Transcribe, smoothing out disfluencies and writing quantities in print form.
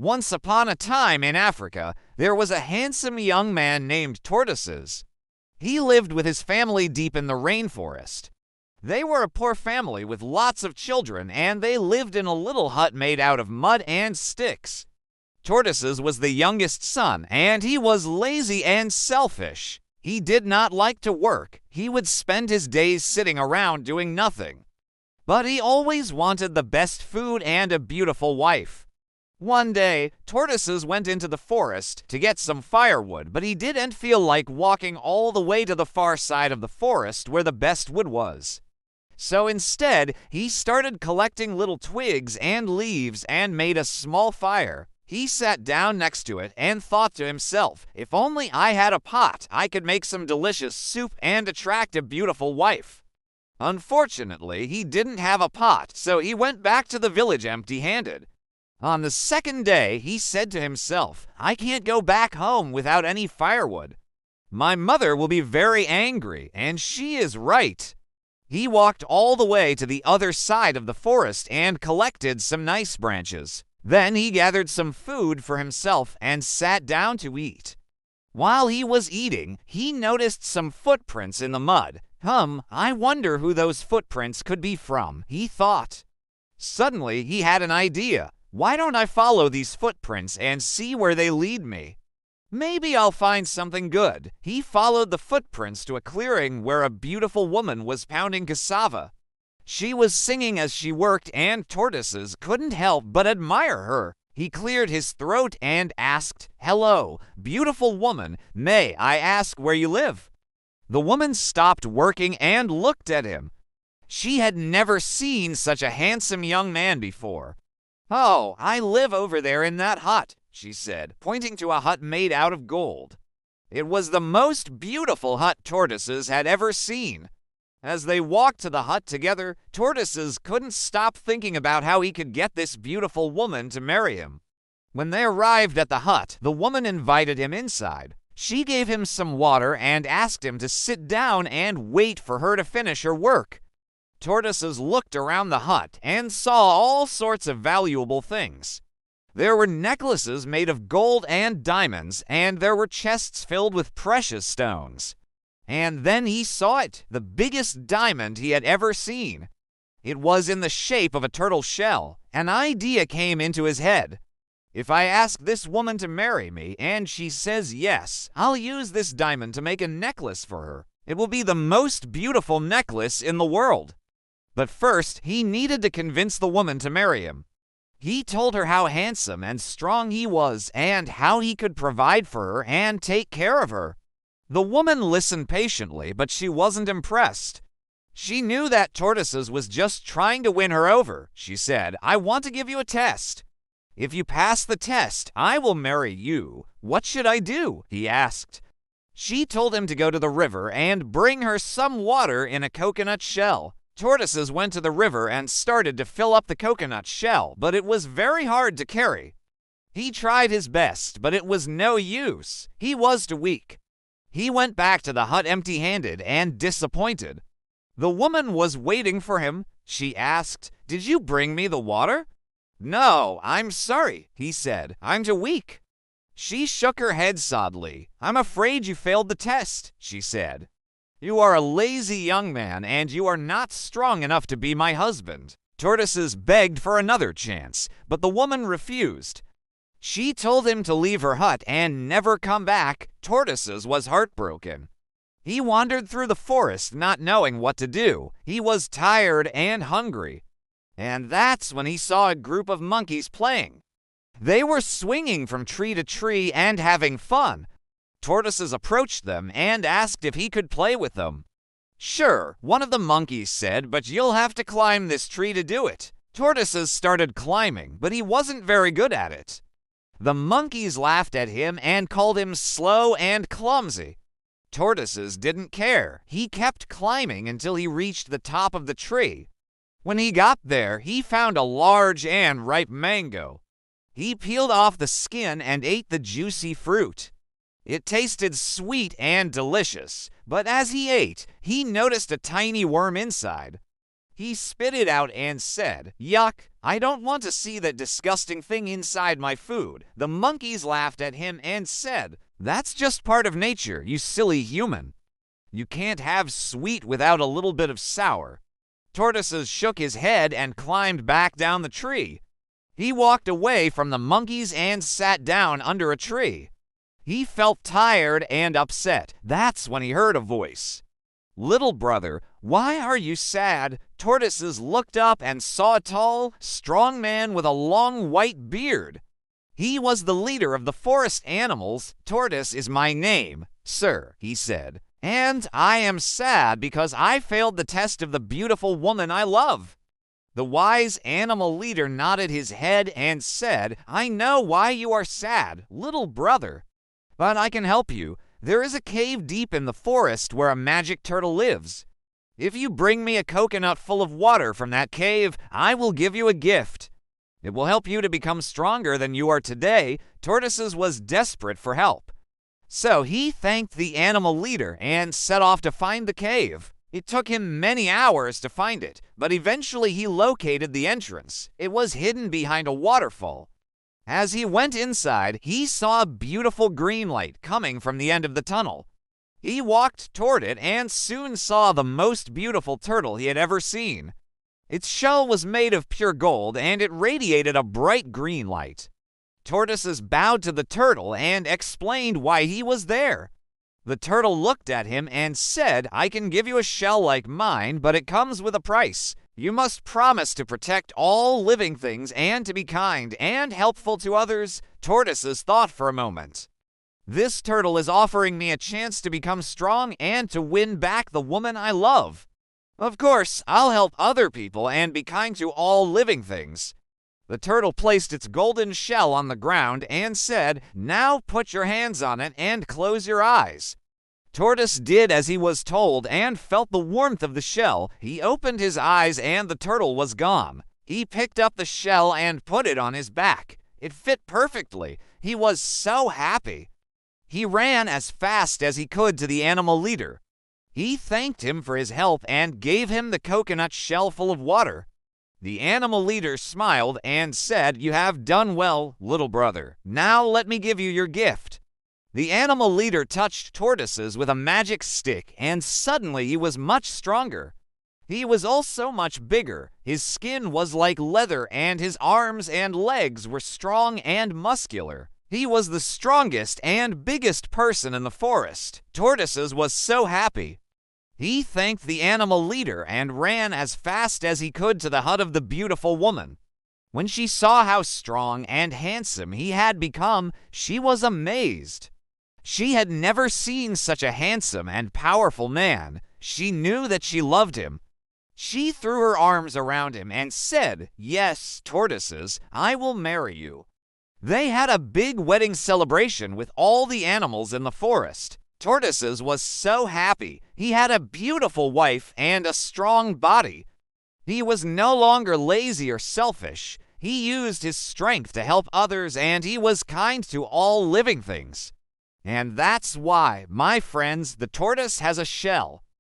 Once upon a time in Africa, there was a handsome young man named Tortoises. He lived with his family deep in the rainforest. They were a poor family with lots of children, and they lived in a little hut made out of mud and sticks. Tortoises was the youngest son, and he was lazy and selfish. He did not like to work. He would spend his days sitting around doing nothing. But he always wanted the best food and a beautiful wife. One day, Tortoises went into the forest to get some firewood, but he didn't feel like walking all the way to the far side of the forest where the best wood was. So instead, he started collecting little twigs and leaves and made a small fire. He sat down next to it and thought to himself, if only I had a pot, I could make some delicious soup and attract a beautiful wife. Unfortunately, he didn't have a pot, so he went back to the village empty-handed. On the second day, he said to himself, I can't go back home without any firewood. My mother will be very angry, and she is right. He walked all the way to the other side of the forest and collected some nice branches. Then he gathered some food for himself and sat down to eat. While he was eating, he noticed some footprints in the mud. I wonder who those footprints could be from, he thought. Suddenly, he had an idea. Why don't I follow these footprints and see where they lead me? Maybe I'll find something good. He followed the footprints to a clearing where a beautiful woman was pounding cassava. She was singing as she worked, and Tortoises couldn't help but admire her. He cleared his throat and asked, Hello, beautiful woman, may I ask where you live? The woman stopped working and looked at him. She had never seen such a handsome young man before. Oh, I live over there in that hut, she said, pointing to a hut made out of gold. It was the most beautiful hut Tortoises had ever seen. As they walked to the hut together, Tortoises couldn't stop thinking about how he could get this beautiful woman to marry him. When they arrived at the hut, the woman invited him inside. She gave him some water and asked him to sit down and wait for her to finish her work. Tortoises looked around the hut and saw all sorts of valuable things. There were necklaces made of gold and diamonds, and there were chests filled with precious stones. And then he saw it, the biggest diamond he had ever seen. It was in the shape of a turtle shell. An idea came into his head. If I ask this woman to marry me and she says yes, I'll use this diamond to make a necklace for her. It will be the most beautiful necklace in the world. But first, he needed to convince the woman to marry him. He told her how handsome and strong he was and how he could provide for her and take care of her. The woman listened patiently, but she wasn't impressed. She knew that Tortoises was just trying to win her over. She said, I want to give you a test. If you pass the test, I will marry you. What should I do? He asked. She told him to go to the river and bring her some water in a coconut shell. Tortoises went to the river and started to fill up the coconut shell, but it was very hard to carry. He tried his best, but it was no use. He was too weak. He went back to the hut empty-handed and disappointed. The woman was waiting for him. She asked, Did you bring me the water? No, I'm sorry, he said. I'm too weak. She shook her head sadly. I'm afraid you failed the test, she said. You are a lazy young man, and you are not strong enough to be my husband. Tortoises begged for another chance, but the woman refused. She told him to leave her hut and never come back. Tortoises was heartbroken. He wandered through the forest, not knowing what to do. He was tired and hungry. And that's when he saw a group of monkeys playing. They were swinging from tree to tree and having fun. Tortoises approached them and asked if he could play with them. Sure, one of the monkeys said, but you'll have to climb this tree to do it. Tortoises started climbing, but he wasn't very good at it. The monkeys laughed at him and called him slow and clumsy. Tortoises didn't care. He kept climbing until he reached the top of the tree. When he got there, he found a large and ripe mango. He peeled off the skin and ate the juicy fruit. It tasted sweet and delicious, but as he ate, he noticed a tiny worm inside. He spit it out and said, Yuck, I don't want to see that disgusting thing inside my food." The monkeys laughed at him and said, "That's just part of nature, you silly human. You can't have sweet without a little bit of sour." Tortoises shook his head and climbed back down the tree. He walked away from the monkeys and sat down under a tree. He felt tired and upset. That's when he heard a voice. "Little brother, why are you sad?" Tortoises looked up and saw a tall, strong man with a long white beard. He was the leader of the forest animals. "Tortoise is my name, sir," he said, "and I am sad because I failed the test of the beautiful woman I love." The wise animal leader nodded his head and said, "I know why you are sad, little brother, but I can help you. There is a cave deep in the forest where a magic turtle lives. If you bring me a coconut full of water from that cave, I will give you a gift. It will help you to become stronger than you are today." Tortoises was desperate for help. So he thanked the animal leader and set off to find the cave. It took him many hours to find it, but eventually he located the entrance. It was hidden behind a waterfall. As he went inside, he saw a beautiful green light coming from the end of the tunnel. He walked toward it and soon saw the most beautiful turtle he had ever seen. Its shell was made of pure gold and it radiated a bright green light. Tortoises bowed to the turtle and explained why he was there. The turtle looked at him and said, "I can give you a shell like mine, but it comes with a price. You must promise to protect all living things and to be kind and helpful to others." Tortoises thought for a moment. "This turtle is offering me a chance to become strong and to win back the woman I love. Of course, I'll help other people and be kind to all living things." The turtle placed its golden shell on the ground and said, "Now put your hands on it and close your eyes." Tortoise did as he was told and felt the warmth of the shell. He opened his eyes and the turtle was gone. He picked up the shell and put it on his back. It fit perfectly. He was so happy. He ran as fast as he could to the animal leader. He thanked him for his help and gave him the coconut shell full of water. The animal leader smiled and said, "You have done well, little brother. Now let me give you your gift." The animal leader touched Tortoises with a magic stick, and suddenly he was much stronger. He was also much bigger. His skin was like leather, and his arms and legs were strong and muscular. He was the strongest and biggest person in the forest. Tortoises was so happy. He thanked the animal leader and ran as fast as he could to the hut of the beautiful woman. When she saw how strong and handsome he had become, she was amazed. She had never seen such a handsome and powerful man. She knew that she loved him. She threw her arms around him and said, "Yes, Tortoises, I will marry you." They had a big wedding celebration with all the animals in the forest. Tortoises was so happy. He had a beautiful wife and a strong body. He was no longer lazy or selfish. He used his strength to help others, and he was kind to all living things. And that's why, my friends, the tortoise has a shell.